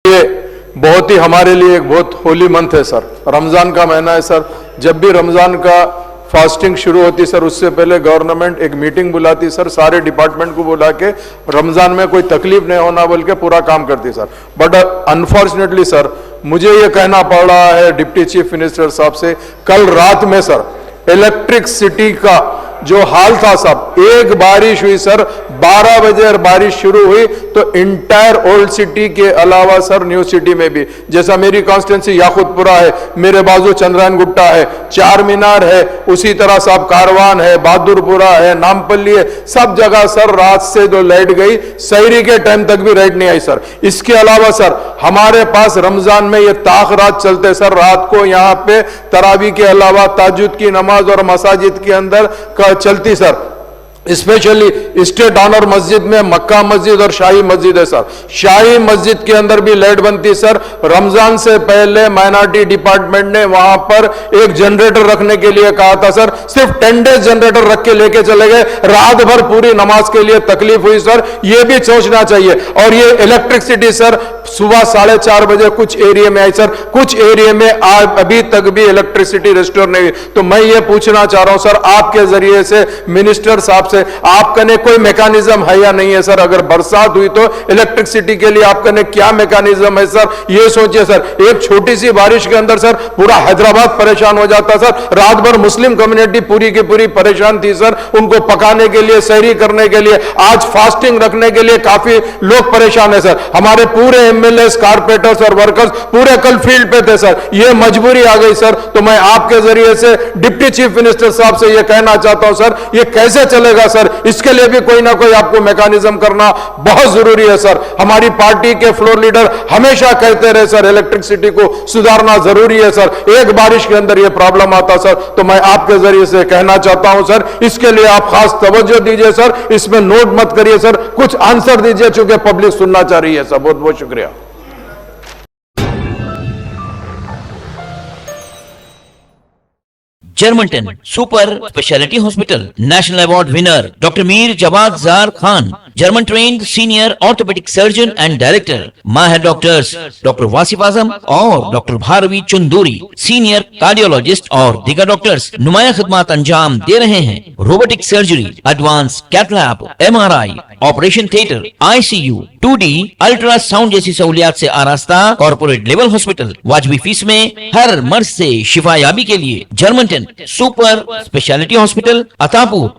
ये बहुत ही हमारे लिए एक बहुत होली मंथ है सर। रमजान का महीना है सर। जब भी रमजान का फास्टिंग शुरू होती सर, उससे पहले गवर्नमेंट एक मीटिंग बुलाती सर, सारे डिपार्टमेंट को बुला के रमजान में कोई तकलीफ नहीं होना बोल के पूरा काम करती सर। बट अनफॉर्चुनेटली सर, मुझे ये कहना पड़ रहा है डिप्टी चीफ मिनिस्टर साहब से, कल रात में सर इलेक्ट्रिसिटी का जो हाल था साहब, एक बारिश हुई सर, 12 बजे बारिश शुरू हुई तो इंटायर ओल्ड सिटी के अलावा सर न्यू सिटी में भी, जैसा मेरी कॉन्स्टिट्यूंसी याकुतपुरा है, मेरे बाजू चंद्रायन गुट्टा है, चार मीनार है, उसी तरह साहब कारवान है, बहादुरपुरा है, नामपल्ली है, सब जगह सर रात से जो लाइट गई, सहरी के टाइम तक भी लाइट नहीं आई सर। इसके अलावा सर हमारे पास रमजान में ये ताक रात चलते सर, रात को यहाँ पे तरावी के अलावा ताजुद की नमाज और मसाजिद के अंदर चलती सर। स्पेशली स्टेट ऑनर मस्जिद में मक्का मस्जिद और शाही मस्जिद है सर। शाही मस्जिद के अंदर भी लाइट बनती सर। रमजान से पहले माइनॉरिटी डिपार्टमेंट ने वहां पर एक जनरेटर रखने के लिए कहा था सर, सिर्फ 10 डेज जनरेटर रख के लेके चले गए, रात भर पूरी नमाज के लिए तकलीफ हुई सर। ये भी सोचना चाहिए। और ये इलेक्ट्रिसिटी सर सुबह 4:30 बजे कुछ एरिया में आई सर, कुछ एरिया में आज अभी तक भी इलेक्ट्रिसिटी रिस्टोर नहीं हुई। तो मैं ये पूछना चाह रहा हूं सर आपके जरिए से मिनिस्टर साहब से, आपका ने कोई मैकेनिज्म है या नहीं है सर? अगर बरसात हुई तो इलेक्ट्रिसिटी के लिए आपका ने क्या मैकेनिज्म है सर? ये सोचिए सर, एक छोटी सी बारिश के अंदर सर पूरा हैदराबाद परेशान हो जाता सर। रात भर मुस्लिम कम्युनिटी पूरी की पूरी परेशान थी सर, उनको पकाने के लिए, सहरी करने के लिए, आज फास्टिंग रखने के लिए काफी लोग परेशान है सर। हमारे पूरे एमएलए, कारपोरेटर्स और वर्कर्स पूरे कल फील्ड पे थे सर। ये मजबूरी आ गई सर। तो मैं आपके जरिए से डिप्टी चीफ मिनिस्टर साहब से ये कहना चाहता हूं सर, ये कैसे चलेगा सर? इसके लिए भी कोई ना कोई आपको मैकेनिज्म करना बहुत जरूरी है सर। हमारी पार्टी के फ्लोर लीडर हमेशा कहते रहे सर, इलेक्ट्रिसिटी को सुधारना जरूरी है सर। एक बारिश के अंदर ये प्रॉब्लम आता सर। तो मैं आपके जरिए से कहना चाहता हूं सर, इसके लिए आप खास तवज्जो दीजिए सर, इसमें नोट मत करिए सर, कुछ आंसर दीजिए, चूंकि पब्लिक सुनना चाह रही है सर। बहुत बहुत शुक्रिया। Germanten super speciality hospital national award winner doctor Mir Jawad Zar Khan, German trained senior orthopaedic surgeon and director, माहिर डॉक्टर्स डॉक्टर वासिफ आजम और doctor Bharvi Chanduri, senior cardiologist और दीगर डॉक्टर्स नुमाया खिदमत अंजाम दे रहे हैं। Robotic surgery, advance cath lab, MRI, operation theatre, ICU, 2D ultrasound जैसी सहूलियात से आरास्ता कॉर्पोरेट लेवल हॉस्पिटल। वाजबी फीस में हर मर्ज से शिफायाबी के लिए Germanton super speciality hospital, Attapur.